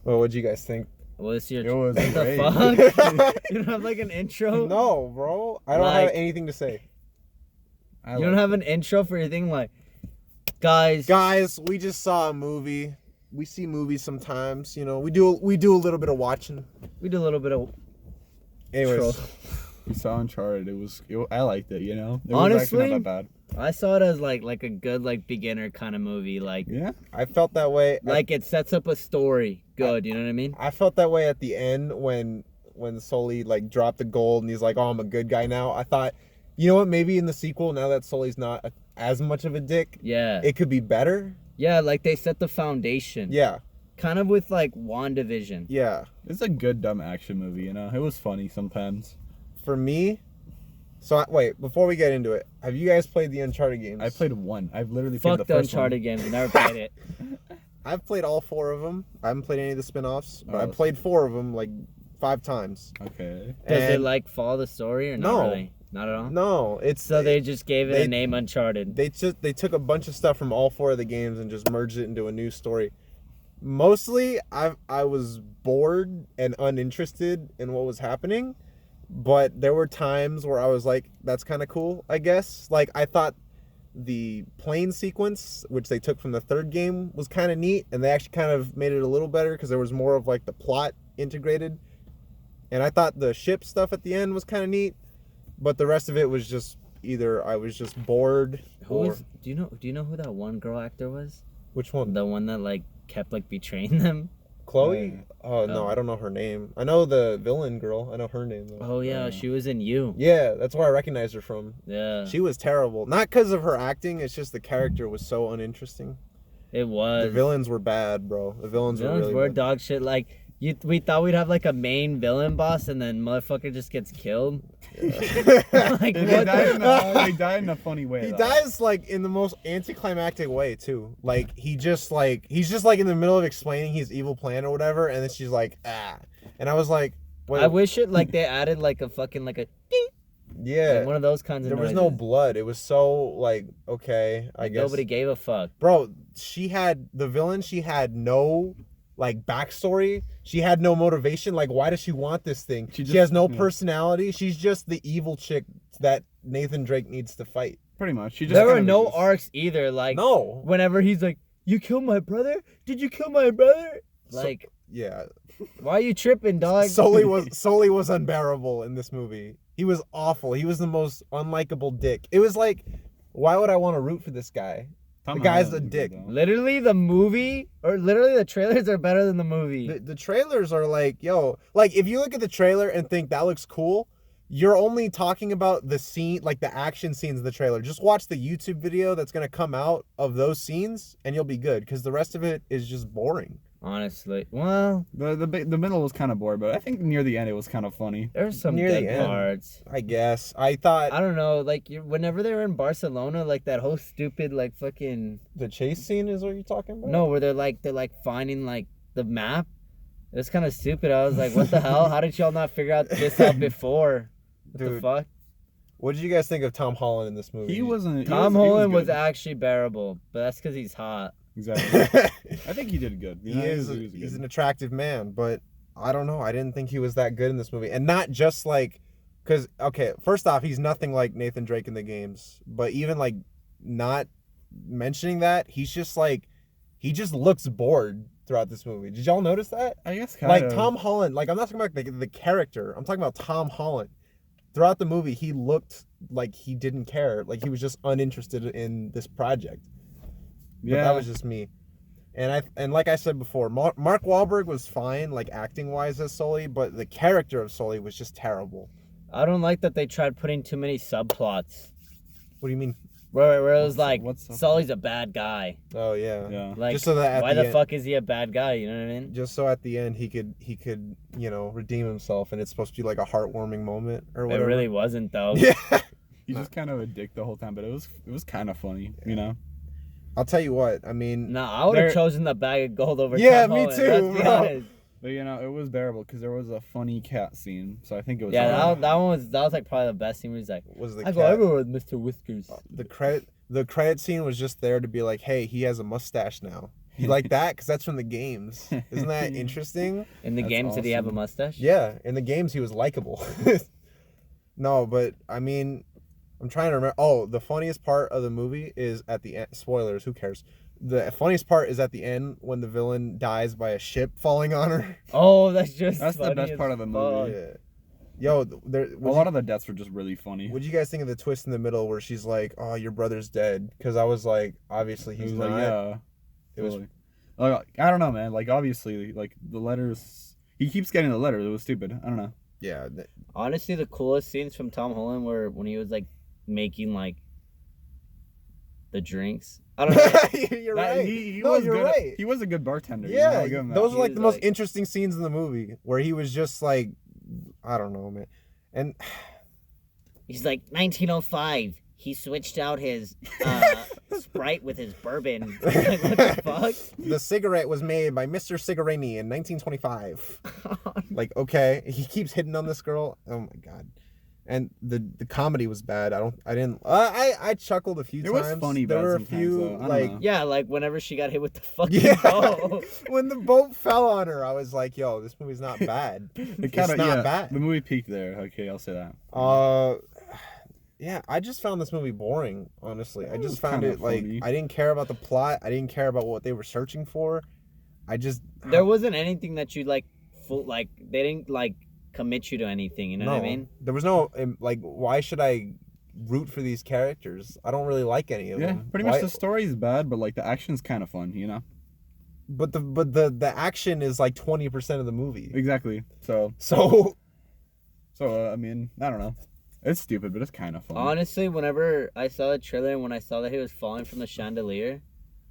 Well, what'd you guys think? What's your... It was what great. the fuck? You don't have like an intro? No, bro. I don't have anything to say. You don't have an intro for your thing, like, guys, we just saw a movie. We see movies sometimes, you know. We do a little bit of watching. we do a little bit of... Anyways, We saw Uncharted. I liked it, you know. It was Honestly, actually not that bad. I saw it as like a good like beginner kind of movie, like Yeah. I felt that way. like it sets up a story good, you know what I mean? I felt that way at the end when Sully like dropped the gold and he's like, "Oh, I'm a good guy now." I thought, you know what? Maybe in the sequel, now that Sully's not as much of a dick, Yeah. it could be better. Yeah, like they set the foundation. Yeah. Kind of with like WandaVision. Yeah. It's a good dumb action movie, you know. It was funny sometimes. For me, wait, before we get into it, have you guys played the Uncharted games? I played one. I've literally Fuck played the the first Uncharted one. games. I never played it. I've played all 4 of them. I haven't played any of the spin-offs, but Oh. I played 4 of them like 5 times. Okay. Does it And- like follow the story or not No. really? Not at all? No, it's So they just gave it a name Uncharted. They took a bunch of stuff from all 4 of the games and just merged it into a new story. Mostly, I was bored and uninterested in what was happening, but there were times where I was like, "That's kind of cool, I guess." Like I thought the plane sequence, which they took from the 3rd game, was kind of neat, and they actually kind of made it a little better because there was more of like the plot integrated. And I thought the ship stuff at the end was kind of neat, but the rest of it was just either I was just bored. Do you know who that one girl actor was? Which one? The one that like kept like betraying them? Chloe? Oh, no, Oh. I don't know her name. I know the villain girl. I know her name, though. Oh yeah, she was in You. Yeah, that's where I recognized her from. Yeah. She was terrible. Not because of her acting, it's just the character was so uninteresting. It was. The villains were bad, bro. The villains were really bad. dog shit. Like we thought we'd have like a main villain boss, and then motherfucker just gets killed. Like They what? died in a funny way. He though. dies like in the most anticlimactic way too. Like he's just like in the middle of explaining his evil plan or whatever, and then she's like, "Ah," and I was like, wait, I wish it like they added like a fucking like a ding, yeah, like one of those kinds of there was noises. no blood. It was so like okay, I guess Nobody gave a fuck. Bro, she had no like backstory. She had no motivation. Like, why does she want this thing? She has no personality. She's just the evil chick that Nathan Drake needs to fight. Pretty much. She just There were kind of no just- arcs either. Like No. whenever he's like, "You killed my brother? Did you kill my brother?" Like, Yeah. why are you tripping, dog? Sully was unbearable in this movie. He was awful. He was the most unlikable dick. It was like, why would I want to root for this guy? Tom The guy's Holland a dick. was good, though. Literally, the movie or literally the trailers are better than the movie. The trailers are like, yo, like if you look at the trailer and think that looks cool, you're only talking about the scene, like the action scenes of the trailer. Just watch the YouTube video that's going to come out of those scenes and you'll be good, because the rest of it is just boring. Honestly, well, The middle was kind of bored, but I think near the end it was kind of funny. there's some Near the good end. parts. I guess. I thought I don't know, like whenever they were in Barcelona, like that whole stupid like fucking the chase scene is what you're talking about? no, where they're like finding like the map. It was kind of stupid. I was like, what the hell? How did y'all not figure out this out before? What the Dude, fuck? What did you guys think of Tom Holland in this movie? He wasn't. Tom he was Holland was good. actually bearable, but that's because he's hot. Exactly. I think he did good. You know, He's good. an attractive man, but I don't know. I didn't think he was that good in this movie. And not just like, because, okay, first off, he's nothing like Nathan Drake in the games. But even like not mentioning that, he's just like, he just looks bored throughout this movie. Did y'all notice that? I guess kind Like of. Tom Holland, like I'm not talking about the character. I'm talking about Tom Holland. Throughout the movie, he looked like he didn't care. Like he was just uninterested in this project. But Yeah. that was just me. And like I said before, Mark Wahlberg was fine, like acting wise as Sully, but the character of Sully was just terrible. I don't like that they tried putting too many subplots. What do you mean? Where it was like what's up? Sully's a bad guy. Oh yeah. Yeah. Like, Just so that at why the the end- fuck is he a bad guy? You know what I mean? Just so at the end he could redeem himself, and it's supposed to be like a heartwarming moment or It whatever. really wasn't though. Yeah. He's just kind of a dick the whole time, but it was kind of funny, you know. I'll tell you what. I mean, No, I would have chosen the bag of gold over. Yeah, Tom me Holland, too, let's be bro. honest. But you know, it was bearable because there was a funny cat scene, so I think it was. Yeah, funny. that one was like probably the best scene. Where he's like, was the I go cat- everywhere with Mr. Whiskers. the credit scene was just there to be like, hey, he has a mustache now. You like that? Because that's from the games. Isn't that interesting? In the That's games, did he have a awesome. mustache? Yeah, in the games he was likable. No, but I mean, I'm trying to remember. Oh, the funniest part of the movie is at the end. Spoilers, who cares? The funniest part is at the end when the villain dies by a ship falling on her. Oh, that's just That's the funny best as part of the movie. fuck. Yeah. Yo, A lot of the deaths were just really funny. What do you guys think of the twist in the middle where she's like, "Oh, your brother's dead"? Because I was like, obviously It he's was not. like, yeah. It was. Like, I don't know, man. Like, obviously, like, the letters... He keeps getting the letter. It was stupid. I don't know. Yeah. Honestly, the coolest scenes from Tom Holland were when he was like making like the drinks. I don't know. You're That- right. He No, was you're good. right. He was a good bartender. you know, Yeah, I'll give him that. those are like He the was most like- interesting scenes in the movie where he was just like, I don't know, man. And He's like 1905. He switched out his Sprite with his bourbon. Like, what the fuck? the cigarette was made by Mr. Cigarini in 1925. Like, okay, he keeps hitting on this girl. Oh my god. And the comedy was bad. I chuckled a few It times. was funny, there but were a sometimes, few though. I don't like know. Yeah, like whenever she got hit with the fucking yeah. bow. When the boat fell on her, I was like, yo, this movie's not bad. It It's kinda, not yeah, bad. The movie peaked there. Okay, I'll say that. Yeah, I just found this movie boring, honestly. I It just was found kinda it like funny. I didn't care about the plot. I didn't care about what they were searching for. I just There wasn't anything that you like full like they didn't like commit you to anything, you know what I mean? There was no like why should I root for these characters? I don't really like any of Yeah, them. pretty Why- much the story's bad, but like the action's kind of fun, you know? But the action is like 20% of the movie. Exactly. So So I mean, I don't know. It's stupid, but it's kind of fun. Honestly, whenever I saw the trailer and when I saw that he was falling from the chandelier,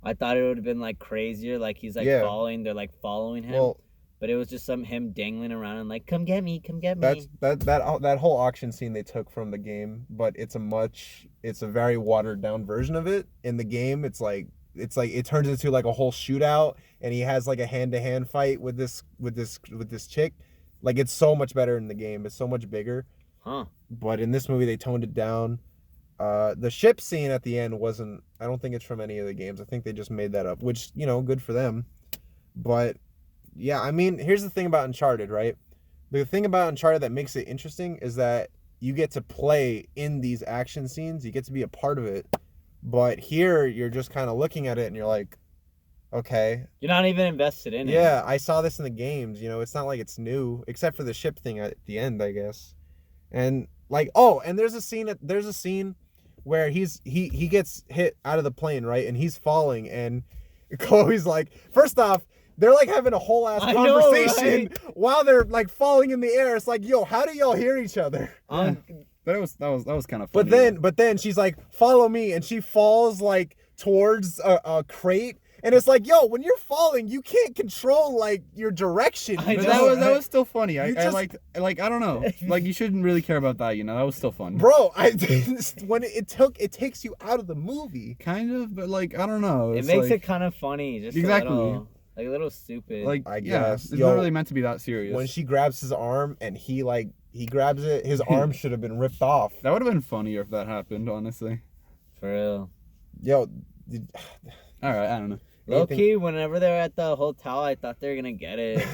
I thought it would have been like crazier, like he's like Yeah. falling, they're like following him. well, But it was just him dangling around and like, come get me, come get me. that whole auction scene they took from the game, but it's a very watered down version of it. In the game, it's like it turns into like a whole shootout, and he has like a hand-to-hand fight with this chick. Like, it's so much better in the game. It's so much bigger. Huh. But in this movie, they toned it down. The ship scene at the end wasn't. I don't think it's from any of the games. I think they just made that up, which, good for them. But yeah, I mean, here's the thing about Uncharted, right? The thing about Uncharted that makes it interesting is that you get to play in these action scenes. You get to be a part of it. But here, you're just kind of looking at it and you're like, okay. You're not even invested in it. Yeah, I saw this in the games. It's not like it's new, except for the ship thing at the end, I guess. And like, and there's a scene where he gets hit out of the plane, right? And he's falling, and Chloe's like, first off, they're like having a whole ass I know, conversation right? while they're like falling in the air. It's like, yo, how do y'all hear each other? But that was kind of funny. But then she's like, follow me, and she falls like towards a crate. And it's like, yo, when you're falling, you can't control like your direction. I But know, that was still funny. I just- liked, like, I don't know. Like, you shouldn't really care about that, That was still fun. Bro, when it takes you out of the movie. Kind of, but like, I don't know. It It's makes like, it kind of funny. Just Exactly. a little stupid. like, I yeah, guess. it's Yo, not really meant to be that serious. When she grabs his arm and he grabs it, his arm should have been ripped off. That would have been funnier if that happened, honestly. For real. Yo, All right, I don't know. Low key, whenever they're at the hotel, I thought they were gonna get it.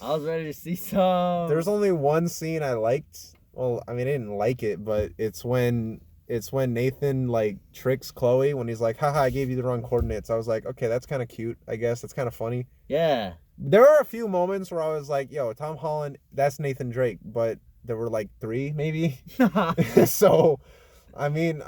I was ready to see some. there's only one scene I liked. Well, I mean, I didn't like it, but it's when Nathan like tricks Chloe when he's like, haha, I gave you the wrong coordinates. I was like, okay, that's kind of cute, I guess. That's kind of funny. Yeah. There are a few moments where I was like, yo, Tom Holland, that's Nathan Drake, but there were like 3 maybe. So, I mean,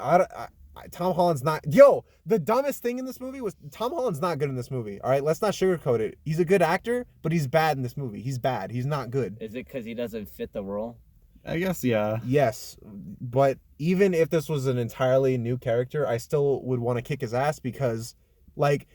Tom Holland's not. Yo, the dumbest thing in this movie was Tom Holland's not good in this movie. All right, let's not sugarcoat it. He's a good actor, but he's bad in this movie. He's bad. He's not good. Is it because he doesn't fit the role? I guess, yeah. Yes, but even if this was an entirely new character, I still would want to kick his ass because, like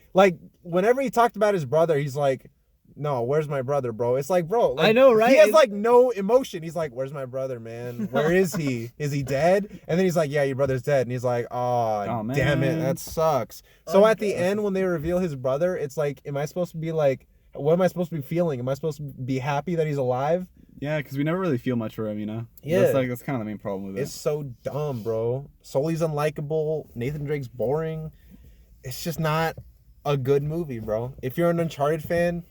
whenever he talked about his brother, he's like, no, where's my brother, bro? It's like, bro, like, I know, right? He has like no emotion. He's like, where's my brother, man? Where is he? Is he dead? And then he's like, yeah, your brother's dead. And he's like, oh man. damn it, that sucks. So at the end, when they reveal his brother, it's like, am I supposed to be like, what am I supposed to be feeling? Am I supposed to be happy that he's alive? Yeah, because we never really feel much for him, Yeah. That's kind of the main problem with it. It's so dumb, bro. Sully's unlikable. Nathan Drake's boring. It's just not. a good movie, bro. If you're an Uncharted fan,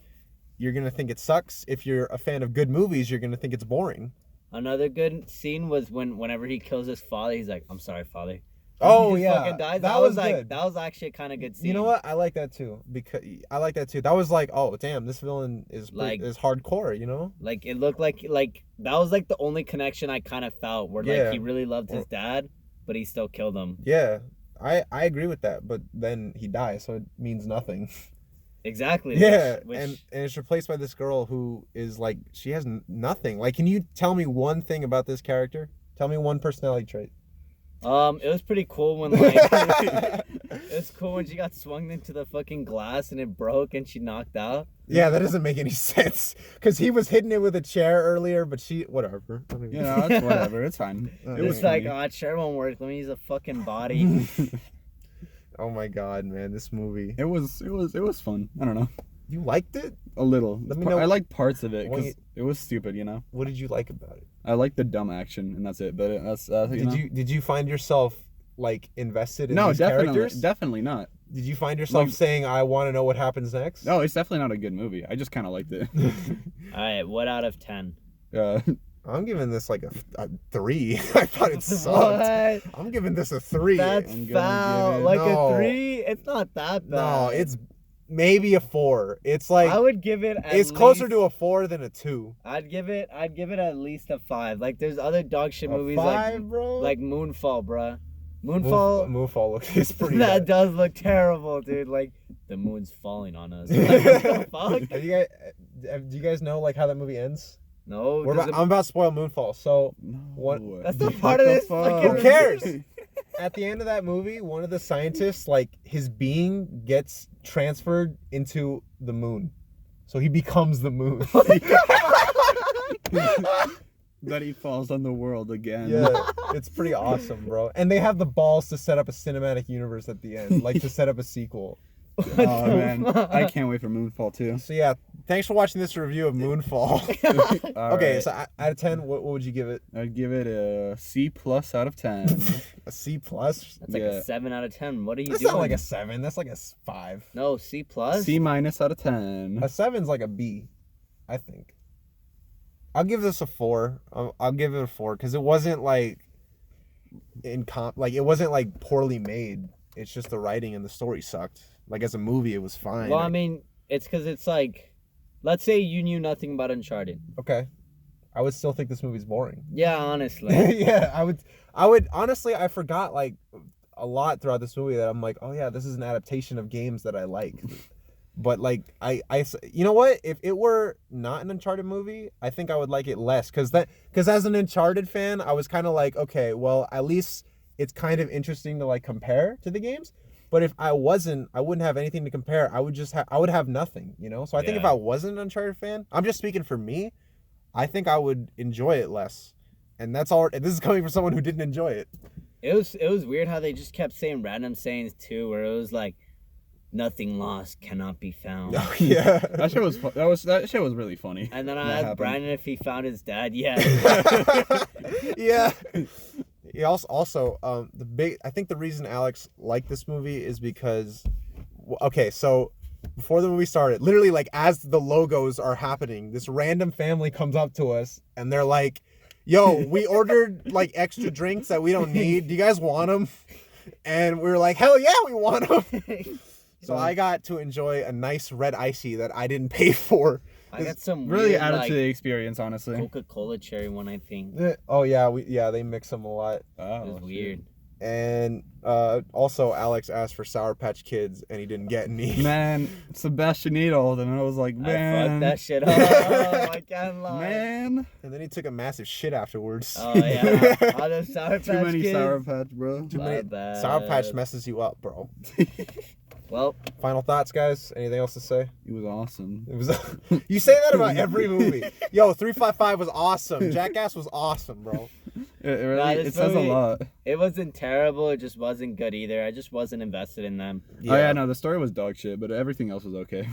you're gonna think it sucks. If you're a fan of good movies, you're gonna think it's boring. Another good scene was whenever he kills his father, he's like, "I'm sorry, father." Oh He just yeah, fucking dies. that was like good. that was actually a kind of good scene. You know what? I like that too That was like, oh damn, this villain is is hardcore. You know? Like it looked like that was like the only connection I kind of felt where like he really loved his dad, but he still killed him. Yeah, I agree with that. But then he dies, so it means nothing. Exactly. Yeah, which... and it's replaced by this girl who is like, she has nothing. Like, can you tell me one thing about this character? Tell me one personality trait. It was pretty cool when like it was cool when she got swung into the fucking glass and it broke and she knocked out. Yeah, that doesn't make any sense because he was hitting it with a chair earlier, but she whatever. Yeah, it's whatever. It's fine. It was like, oh, chair won't work. Let me use a fucking body. Oh my god, man, this movie. It was fun. I don't know. You liked it? A little. Let me know. I liked parts of it because it was stupid, you know. What did you like about it? I liked the dumb action, and that's it. But did you find yourself like invested in these characters? Definitely not. Did you find yourself saying, "I want to know what happens next"? No, it's definitely not a good movie. I just kind of liked it. All right, what out of 10? I'm giving this like a 3. I thought it sucked. I'm giving this a 3. That's foul. Like a 3? It's not that bad. No, it's maybe a 4. It's like I would give it. It's closer to a 4 than a 2. I'd give it at least a 5. Like there's other dog shit movies 5, bro? like Moonfall, bro. Moonfall is pretty. That does look terrible, dude. Like the moon's falling on us. Like, what the fuck? Do you guys know like how that movie ends? No, I'm about to spoil Moonfall. So what? That's not part of this. Who cares? At the end of that movie, one of the scientists, like his being gets transferred into the moon, so he becomes the moon. That he falls on the world again. Yeah, it's pretty awesome, bro. And they have the balls to set up a cinematic universe at the end, like to set up a sequel. Oh man, I can't wait for Moonfall too. So yeah, thanks for watching this review of Moonfall. Okay, so out of 10, what would you give it? I'd give it a C+ out of 10. A C+? That's like a 7 out of 10. What are you doing? That's not like a 7. That's like a 5. No, C+. C- out of 10. A 7's like a B, I think. I'll give this a 4. I'll give it a 4 because it wasn't like it wasn't like poorly made. It's just the writing and the story sucked. Like as a movie, it was fine. Well, I mean, it's because it's like, let's say you knew nothing about Uncharted. Okay, I would still think this movie's boring. Yeah, honestly. Yeah, I would honestly. I forgot like a lot throughout this movie that I'm like, oh yeah, this is an adaptation of games that I like. But like you know what? If it were not an Uncharted movie, I think I would like it less. Because as an Uncharted fan, I was kind of like, okay, well at least it's kind of interesting to like compare to the games. But if I wouldn't have anything to compare. I would have nothing, you know. So I think if I wasn't an Uncharted fan, I'm just speaking for me. I think I would enjoy it less. And that's all. This is coming from someone who didn't enjoy it. It was weird how they just kept saying random sayings too, where it was like, nothing lost cannot be found. Oh, yeah. That shit was that shit was really funny. And then I asked Brandon if he found his dad. Yeah. Yeah. He also I think the reason Alex liked this movie is because so before the movie started, literally like as the logos are happening, this random family comes up to us and they're like, yo, we ordered like extra drinks that we don't need. Do you guys want them? And we were like, hell yeah, we want them. So I got to enjoy a nice red icy that I didn't pay for. I got some really weird, added like, to the experience, honestly. Coca-Cola cherry one, I think. Oh yeah, they mix them a lot. Oh, it was weird. And also Alex asked for Sour Patch Kids and he didn't get any. Man, Sebastian Needle, and I was like, man, I fucked that shit up. I can't lie. Man. And then he took a massive shit afterwards. Oh yeah. All those Sour Patch Too many Kids. Sour Patch, bro. Too many. Bad. Sour Patch messes you up, bro. Well, final thoughts, guys. Anything else to say? It was awesome. It was. You say that about every movie. Yo, 355 was awesome. Jackass was awesome, bro. It says a lot. It wasn't terrible. It just wasn't good either. I just wasn't invested in them. Yeah. Oh yeah, no, the story was dog shit, but everything else was okay.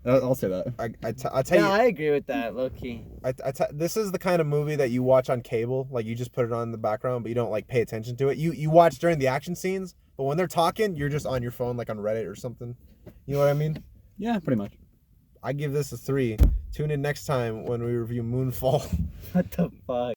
I'll say that. I tell you. I agree with that, low key. This is the kind of movie that you watch on cable. Like you just put it on in the background, but you don't like pay attention to it. You watch during the action scenes, but when they're talking, you're just on your phone, like on Reddit or something. You know what I mean? Yeah, pretty much. I give this a 3. Tune in next time when we review Moonfall. What the fuck?